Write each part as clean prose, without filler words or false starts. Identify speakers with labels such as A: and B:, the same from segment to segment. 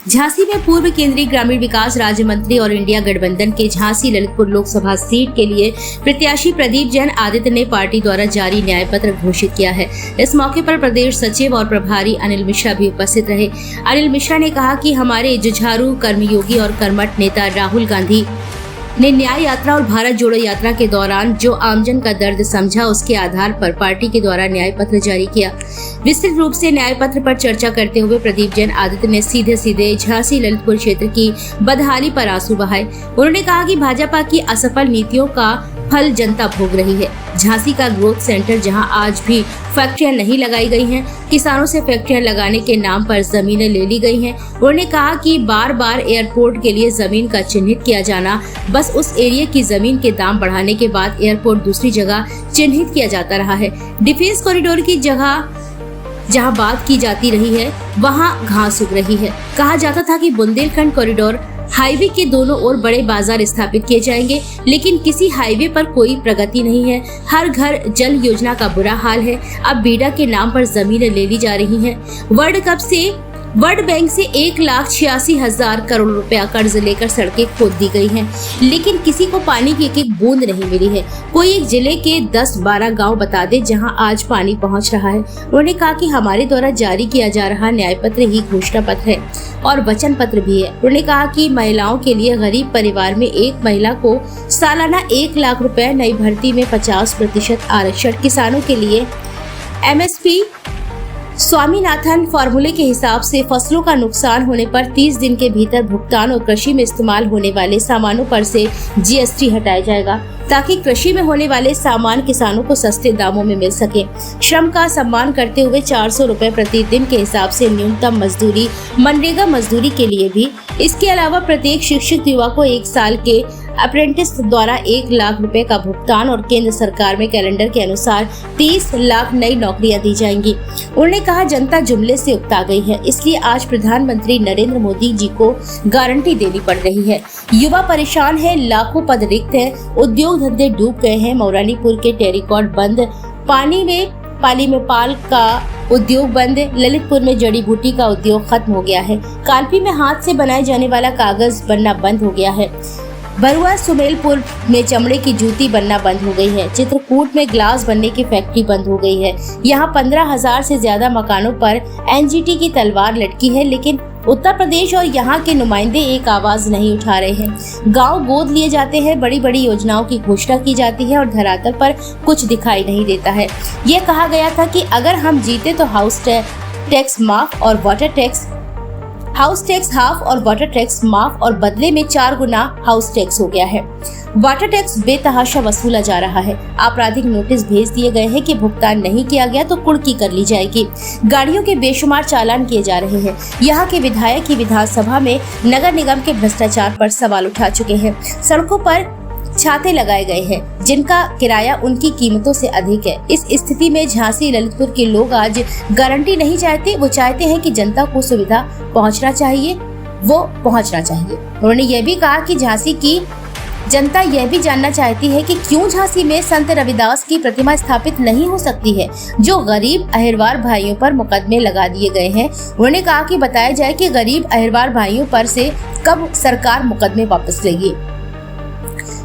A: झांसी में पूर्व केंद्रीय ग्रामीण विकास राज्य मंत्री और इंडिया गठबंधन के झांसी ललितपुर लोकसभा सीट के लिए प्रत्याशी प्रदीप जैन आदित्य ने पार्टी द्वारा जारी न्याय पत्र घोषित किया है। इस मौके पर प्रदेश सचिव और प्रभारी अनिल मिश्रा भी उपस्थित रहे। अनिल मिश्रा ने कहा कि हमारे जुझारू कर्मयोगी और कर्मठ नेता राहुल गांधी ने न्याय यात्रा और भारत जोड़ो यात्रा के दौरान जो आमजन का दर्द समझा, उसके आधार पर पार्टी के द्वारा न्याय पत्र जारी किया। विस्तृत रूप से न्याय पत्र पर चर्चा करते हुए प्रदीप जैन आदित्य ने सीधे झांसी ललितपुर क्षेत्र की बदहाली पर आंसू बहाए। उन्होंने कहा कि भाजपा की असफल नीतियों का फल जनता भोग रही है। झांसी का ग्रोथ सेंटर, जहां आज भी फैक्ट्रियां नहीं लगाई गई हैं, किसानों से फैक्ट्रियां लगाने के नाम पर जमीनें ले ली गई हैं। उन्होंने कहा कि बार बार एयरपोर्ट के लिए जमीन का चिन्हित किया जाना, बस उस एरिया की जमीन के दाम बढ़ाने के बाद एयरपोर्ट दूसरी जगह चिन्हित किया जाता रहा है। डिफेंस कॉरिडोर की जगह जहां बात की जाती रही है, वहां घास उग रही है। कहा जाता था कि बुंदेलखंड कॉरिडोर हाईवे के दोनों ओर बड़े बाजार स्थापित किए जाएंगे, लेकिन किसी हाईवे पर कोई प्रगति नहीं है। हर घर जल योजना का बुरा हाल है। अब बीडा के नाम पर जमीनें ले ली जा रही हैं। वर्ल्ड बैंक से 1,86,000 करोड़ रुपया कर्ज लेकर सड़कें खोद दी गई हैं, लेकिन किसी को पानी की एक बूंद नहीं मिली है। कोई एक जिले के 10-12 गांव बता दे जहां आज पानी पहुंच रहा है। उन्होंने कहा कि हमारे द्वारा जारी किया जा रहा न्याय पत्र ही घोषणा पत्र है और वचन पत्र भी है। उन्होंने कहा कि महिलाओं के लिए गरीब परिवार में एक महिला को सालाना 1 लाख रुपए, नई भर्ती में 50% आरक्षण, किसानों के लिए MSP स्वामीनाथन फॉर्मूले के हिसाब से फसलों का नुकसान होने पर 30 दिन के भीतर भुगतान और कृषि में इस्तेमाल होने वाले सामानों पर से GST हटाया जाएगा, ताकि कृषि में होने वाले सामान किसानों को सस्ते दामों में मिल सके। श्रम का सम्मान करते हुए 400 रुपए प्रति दिन के हिसाब से न्यूनतम मजदूरी, मनरेगा मजदूरी के लिए भी। इसके अलावा प्रत्येक शिक्षित युवा को 1 साल के अप्रेंटिस द्वारा 1 लाख रुपए का भुगतान और केंद्र सरकार में कैलेंडर के अनुसार 30 लाख नई नौकरियां दी जाएंगी। उन्होंने कहा जनता जुमले से उकता गई है, इसलिए आज प्रधानमंत्री नरेंद्र मोदी जी को गारंटी देनी पड़ रही है। युवा परेशान है, लाखों पद रिक्त है, उद्योग धंधे डूब गए हैं। मौरानीपुर के टेरिकॉट बंद, पाली में पाल का उद्योग बंद, ललितपुर में जड़ी बूटी का उद्योग खत्म हो गया है। कालपी में हाथ से बनाए जाने वाला कागज बनना बंद हो गया है। बरुआ सुमेलपुर में चमड़े की जूती बनना बंद हो गई है। चित्रकूट में ग्लास बनने की फैक्ट्री बंद हो गई है। यहाँ 15,000 से ज्यादा मकानों पर NGT की तलवार लटकी है, लेकिन उत्तर प्रदेश और यहाँ के नुमाइंदे एक आवाज नहीं उठा रहे हैं। गांव गोद लिए जाते हैं, बड़ी बड़ी योजनाओं की घोषणा की जाती है और धरातल पर कुछ दिखाई नहीं देता है। ये कहा गया था कि अगर हम जीते तो हाउस टैक्स माफ और वाटर टैक्स हाफ और वाटर टैक्स माफ, और बदले में 4 गुना हाउस टैक्स हो गया है। वाटर टैक्स बेतहाशा वसूला जा रहा है। आपराधिक नोटिस भेज दिए गए हैं कि भुगतान नहीं किया गया तो कुर्की कर ली जाएगी। गाड़ियों के बेशुमार चालान किए जा रहे हैं। यहाँ के विधायक ही विधानसभा में नगर निगम के भ्रष्टाचार पर सवाल उठा चुके हैं। सड़कों पर छाते लगाए गए हैं, जिनका किराया उनकी कीमतों से अधिक है। इस स्थिति में झांसी ललितपुर के लोग आज गारंटी नहीं चाहते, वो चाहते हैं कि जनता को सुविधा पहुंचना चाहिए। उन्होंने ये भी कहा कि झांसी की जनता यह भी जानना चाहती है कि क्यों झांसी में संत रविदास की प्रतिमा स्थापित नहीं हो सकती है, जो गरीब अहिरवार भाइयों पर मुकदमे लगा दिए गए हैं। उन्होंने कहा कि बताया जाए कि गरीब अहिरवार भाइयों पर से कब सरकार मुकदमे वापस लेगी।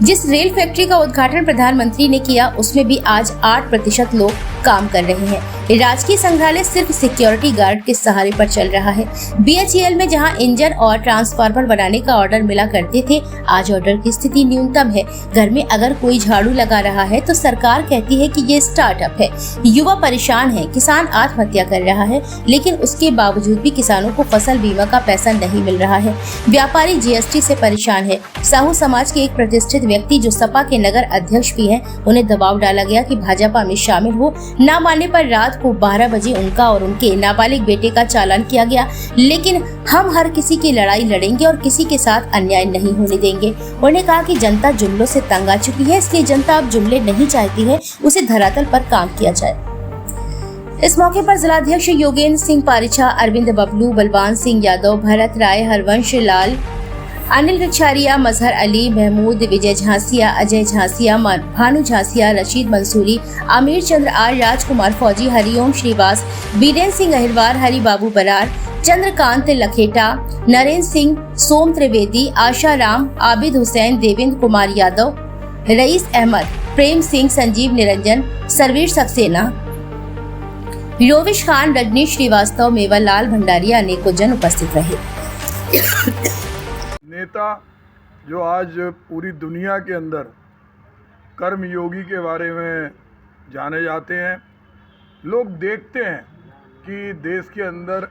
A: जिस रेल फैक्ट्री का उद्घाटन प्रधानमंत्री ने किया, उसमें भी आज 8% लोग काम कर रहे हैं। राजकीय संग्रहालय सिर्फ सिक्योरिटी गार्ड के सहारे पर चल रहा है। BHEL में जहां इंजन और ट्रांसफार्मर बनाने का ऑर्डर मिला करते थे, आज ऑर्डर की स्थिति न्यूनतम है। घर में अगर कोई झाड़ू लगा रहा है तो सरकार कहती है कि ये स्टार्टअप है। युवा परेशान है, किसान आत्महत्या कर रहा है, लेकिन उसके बावजूद भी किसानों को फसल बीमा का पैसा नहीं मिल रहा है। व्यापारी GST से परेशान है। साहू समाज के एक प्रतिष्ठित व्यक्ति जो सपा के नगर अध्यक्ष भी हैं, उन्हें दबाव डाला गया कि भाजपा में शामिल हो। न मानने पर रात को 12 बजे उनका और उनके नाबालिग बेटे का चालान किया गया। लेकिन हम हर किसी की लड़ाई लड़ेंगे और किसी के साथ अन्याय नहीं होने देंगे। उन्होंने कहा कि जनता जुमलों से तंग आ चुकी है, इसलिए जनता अब जुमले नहीं चाहती है, उसे धरातल पर काम किया जाए। इस मौके पर जिलाध्यक्ष योगेंद्र सिंह पारिछा, अरविंद बबलू, बलवान सिंह यादव, भरत राय, हरवंश लाल, अनिल रिछारिया, मजहर अली, महमूद, विजय झांसिया, अजय झांसिया, भानु झांसिया, रशीद मंसूरी, आमिर चंद्र आर, राजकुमार फौजी, हरिओम श्रीवास, बीरेन सिंह अहिरवार, हरि बाबू बरार, चंद्रकांत लखेटा, नरेंद्र सिंह, सोम त्रिवेदी, आशा राम, आबिद हुसैन, देवेंद्र कुमार यादव, रईस अहमद, प्रेम सिंह, संजीव निरंजन, सरवीर सक्सेना, योविश खान, रजनीश श्रीवास्तव, मेवालाल भंडारिया अनेकों जन उपस्थित रहे।
B: नेता जो आज पूरी दुनिया के अंदर कर्मयोगी के बारे में जाने जाते हैं, लोग देखते हैं कि देश के अंदर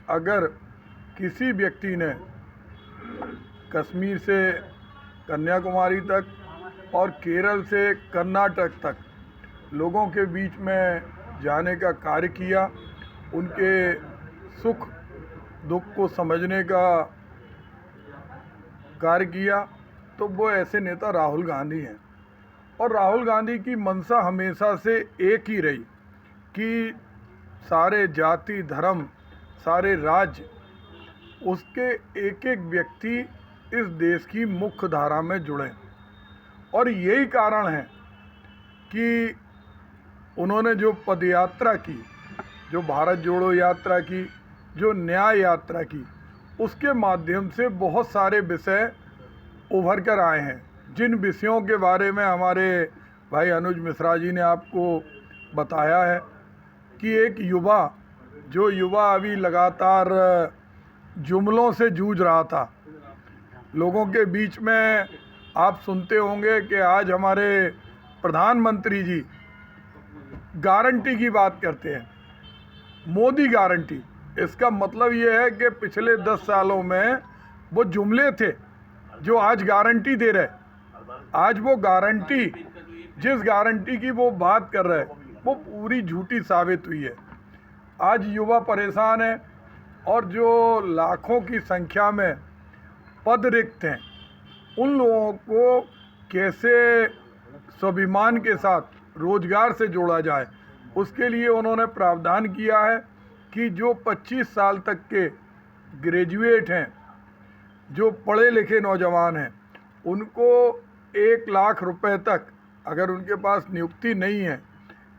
B: अगर किसी व्यक्ति ने कश्मीर से कन्याकुमारी तक और केरल से कर्नाटक तक लोगों के बीच में जाने का कार्य किया, उनके सुख दुख को समझने का कार्य किया, तो वो ऐसे नेता राहुल गांधी हैं। और राहुल गांधी की मंशा हमेशा से एक ही रही कि सारे जाति धर्म सारे राज्य उसके एक एक व्यक्ति इस देश की मुख्य धारा में जुड़े। और यही कारण है कि उन्होंने जो पदयात्रा की, जो भारत जोड़ो यात्रा की, जो न्याय यात्रा की, उसके माध्यम से बहुत सारे विषय उभर कर आए हैं, जिन विषयों के बारे में हमारे भाई अनुज मिश्रा जी ने आपको बताया है कि एक युवा अभी लगातार जुमलों से जूझ रहा था। लोगों के बीच में आप सुनते होंगे कि आज हमारे प्रधानमंत्री जी गारंटी की बात करते हैं, मोदी गारंटी। इसका मतलब ये है कि पिछले 10 सालों में वो जुमले थे जो आज गारंटी दे रहे। आज वो गारंटी, जिस गारंटी की वो बात कर रहे हैं, वो पूरी झूठी साबित हुई है। आज युवा परेशान है और जो लाखों की संख्या में पद रिक्त हैं, उन लोगों को कैसे स्वाभिमान के साथ रोजगार से जोड़ा जाए, उसके लिए उन्होंने प्रावधान किया है कि जो 25 साल तक के ग्रेजुएट हैं, जो पढ़े लिखे नौजवान हैं, उनको 1 लाख रुपए तक, अगर उनके पास नियुक्ति नहीं है,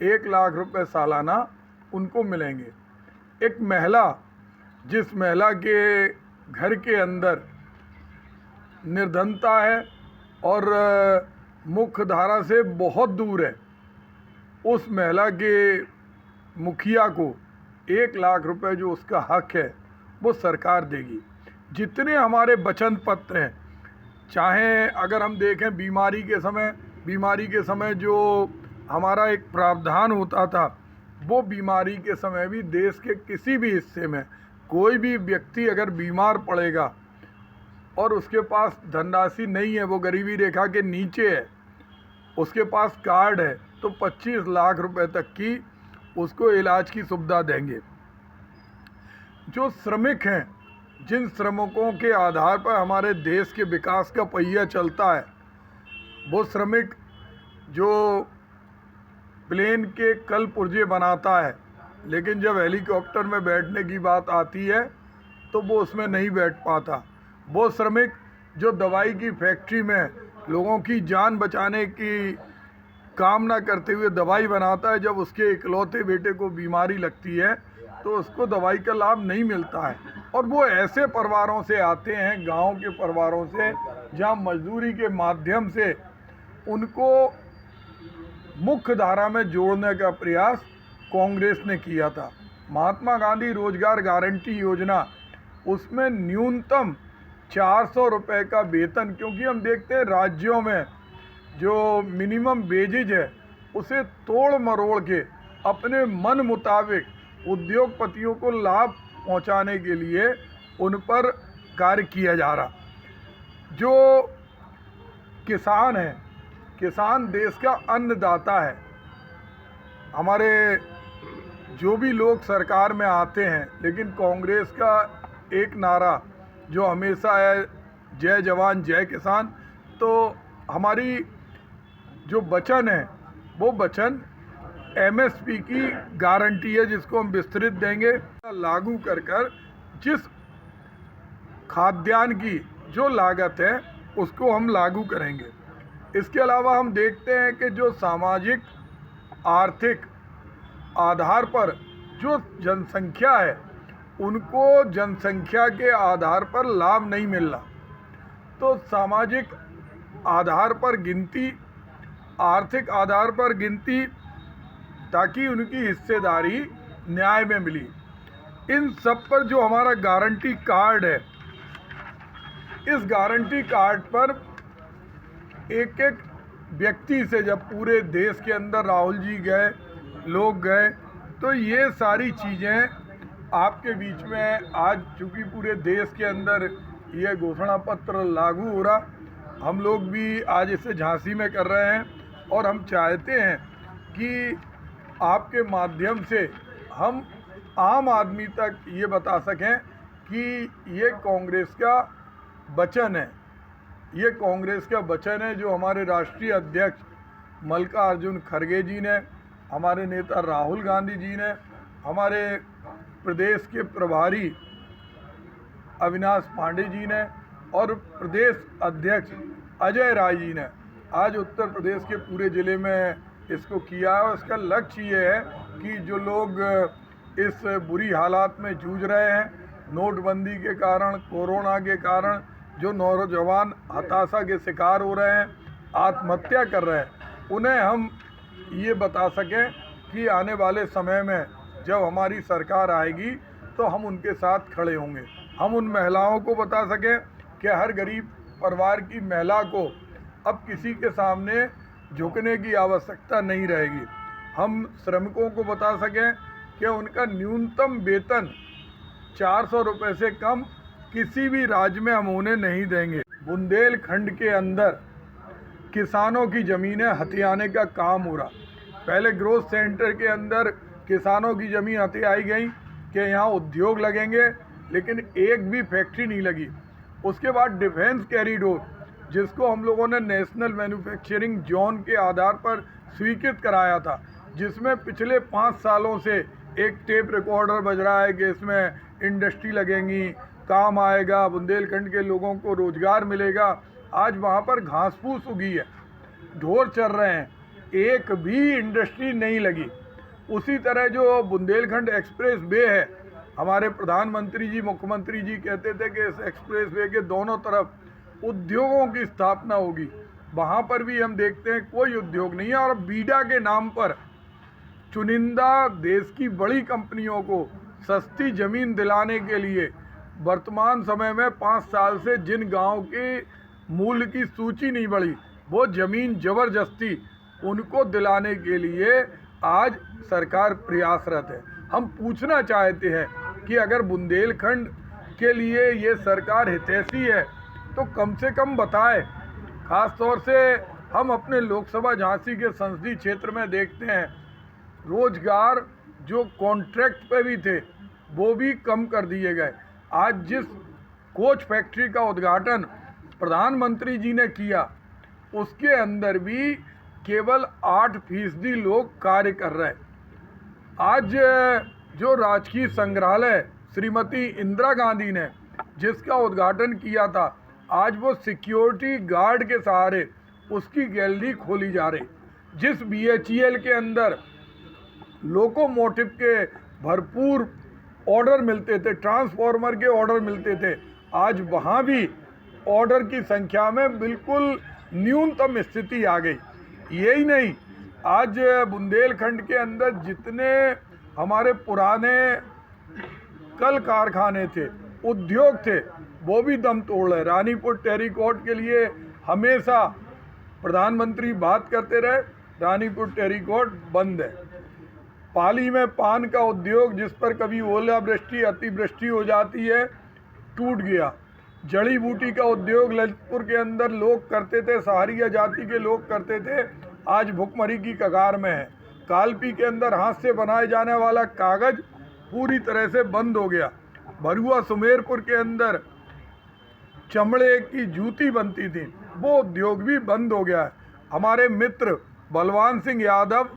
B: 1 लाख रुपए सालाना उनको मिलेंगे। एक महिला, जिस महिला के घर के अंदर निर्धनता है और मुख्य धारा से बहुत दूर है, उस महिला के मुखिया को 1 लाख रुपए जो उसका हक है वो सरकार देगी। जितने हमारे वचन पत्र हैं, चाहे अगर हम देखें बीमारी के समय जो हमारा एक प्रावधान होता था, वो बीमारी के समय भी देश के किसी भी हिस्से में कोई भी व्यक्ति अगर बीमार पड़ेगा और उसके पास धनराशि नहीं है, वो गरीबी रेखा के नीचे है, उसके पास कार्ड है, तो 25 लाख रुपए तक की उसको इलाज की सुविधा देंगे। जो श्रमिक हैं, जिन श्रमिकों के आधार पर हमारे देश के विकास का पहिया चलता है, वो श्रमिक जो प्लेन के कल पुर्जे बनाता है, लेकिन जब हेलीकॉप्टर में बैठने की बात आती है तो वो उसमें नहीं बैठ पाता। वो श्रमिक जो दवाई की फैक्ट्री में लोगों की जान बचाने की कामना करते हुए दवाई बनाता है, जब उसके इकलौते बेटे को बीमारी लगती है तो उसको दवाई का लाभ नहीं मिलता है। और वो ऐसे परिवारों से आते हैं, गांव के परिवारों से, जहां मजदूरी के माध्यम से उनको मुख्य धारा में जोड़ने का प्रयास कांग्रेस ने किया था। महात्मा गांधी रोजगार गारंटी योजना, उसमें न्यूनतम 400 रुपये का वेतन, क्योंकि हम देखते हैं राज्यों में जो मिनिमम वेजेज है उसे तोड़ मरोड़ के अपने मन मुताबिक उद्योगपतियों को लाभ पहुंचाने के लिए उन पर कार्य किया जा रहा। जो किसान है, किसान देश का अन्नदाता है। हमारे जो भी लोग सरकार में आते हैं, लेकिन कांग्रेस का एक नारा जो हमेशा है, जय जवान जय किसान। तो हमारी जो वचन है वो वचन एमएसपी की गारंटी है, जिसको हम विस्तृत देंगे। लागू कर जिस खाद्यान्न की जो लागत है उसको हम लागू करेंगे। इसके अलावा हम देखते हैं कि जो सामाजिक आर्थिक आधार पर जो जनसंख्या है उनको जनसंख्या के आधार पर लाभ नहीं मिल रहा, तो सामाजिक आधार पर गिनती, आर्थिक आधार पर गिनती, ताकि उनकी हिस्सेदारी न्याय में मिली। इन सब पर जो हमारा गारंटी कार्ड है, इस गारंटी कार्ड पर एक एक व्यक्ति से जब पूरे देश के अंदर राहुल जी गए, लोग गए, तो ये सारी चीज़ें आपके बीच में आज चूँकि पूरे देश के अंदर ये घोषणा पत्र लागू हो रहा, हम लोग भी आज इसे झांसी में कर रहे हैं और हम चाहते हैं कि आपके माध्यम से हम आम आदमी तक ये बता सकें कि ये कांग्रेस का वचन है, ये कांग्रेस का वचन है जो हमारे राष्ट्रीय अध्यक्ष मल्लिकार्जुन खड़गे जी ने, हमारे नेता राहुल गांधी जी ने, हमारे प्रदेश के प्रभारी अविनाश पांडे जी ने और प्रदेश अध्यक्ष अजय राय जी ने आज उत्तर प्रदेश के पूरे ज़िले में इसको किया है। इसका लक्ष्य ये है कि जो लोग इस बुरी हालात में जूझ रहे हैं, नोटबंदी के कारण, कोरोना के कारण जो नौजवान हताशा के शिकार हो रहे हैं, आत्महत्या कर रहे हैं, उन्हें हम ये बता सकें कि आने वाले समय में जब हमारी सरकार आएगी तो हम उनके साथ खड़े होंगे। हम उन महिलाओं को बता सकें कि हर गरीब परिवार की महिला को अब किसी के सामने झुकने की आवश्यकता नहीं रहेगी। हम श्रमिकों को बता सकें कि उनका न्यूनतम वेतन 400 रुपये से कम किसी भी राज्य में हम उन्हें नहीं देंगे। बुंदेलखंड के अंदर किसानों की ज़मीनें हथियाने का काम हो रहा। पहले ग्रोथ सेंटर के अंदर किसानों की ज़मीन हथियाई गई कि यहाँ उद्योग लगेंगे, लेकिन एक भी फैक्ट्री नहीं लगी। उसके बाद डिफेंस कॉरिडोर, जिसको हम लोगों ने नेशनल मैन्युफैक्चरिंग जोन के आधार पर स्वीकृत कराया था, जिसमें पिछले 5 सालों से एक टेप रिकॉर्डर बज रहा है कि इसमें इंडस्ट्री लगेंगी, काम आएगा, बुंदेलखंड के लोगों को रोज़गार मिलेगा। आज वहाँ पर घास फूस उगी है, ढोर चर रहे हैं, एक भी इंडस्ट्री नहीं लगी। उसी तरह जो बुंदेलखंड एक्सप्रेस वे है, हमारे प्रधानमंत्री जी, मुख्यमंत्री जी कहते थे कि इस एक्सप्रेस वे के दोनों तरफ उद्योगों की स्थापना होगी। वहाँ पर भी हम देखते हैं कोई उद्योग नहीं है। और बीडा के नाम पर चुनिंदा देश की बड़ी कंपनियों को सस्ती ज़मीन दिलाने के लिए वर्तमान समय में 5 साल से जिन गांव के मूल्य की सूची नहीं बढ़ी, वो ज़मीन ज़बरदस्ती उनको दिलाने के लिए आज सरकार प्रयासरत है। हम पूछना चाहते हैं कि अगर बुंदेलखंड के लिए ये सरकार हितैषी है तो कम से कम बताए। ख़ास तौर से हम अपने लोकसभा झांसी के संसदीय क्षेत्र में देखते हैं रोजगार जो कॉन्ट्रैक्ट पे भी थे वो भी कम कर दिए गए। आज जिस कोच फैक्ट्री का उद्घाटन प्रधानमंत्री जी ने किया, उसके अंदर भी केवल 8% लोग कार्य कर रहे हैं। आज जो राजकीय संग्रहालय श्रीमती इंदिरा गांधी ने जिसका उद्घाटन किया था, आज वो सिक्योरिटी गार्ड के सहारे उसकी गैलरी खोली जा रही। जिस BHEL के अंदर लोकोमोटिव के भरपूर ऑर्डर मिलते थे, ट्रांसफार्मर के ऑर्डर मिलते थे, आज वहाँ भी ऑर्डर की संख्या में बिल्कुल न्यूनतम स्थिति आ गई। यही नहीं, आज बुंदेलखंड के अंदर जितने हमारे पुराने कल कारखाने थे, उद्योग थे, वो भी दम तोड़ रहे। रानीपुर टेरीकोट के लिए हमेशा प्रधानमंत्री बात करते रहे, रानीपुर टेरीकोट बंद है। पाली में पान का उद्योग जिस पर कभी ओलावृष्टि अतिवृष्टि हो जाती है, टूट गया। जड़ी बूटी का उद्योग ललितपुर के अंदर लोग करते थे, सहारिया जाति के लोग करते थे, आज भुखमरी की कगार में है। कालपी के अंदर हाथ से बनाए जाने वाला कागज़ पूरी तरह से बंद हो गया। भरुआ सुमेरपुर के अंदर चमड़े की जूती बनती थी, वो उद्योग भी बंद हो गया है। हमारे मित्र बलवान सिंह यादव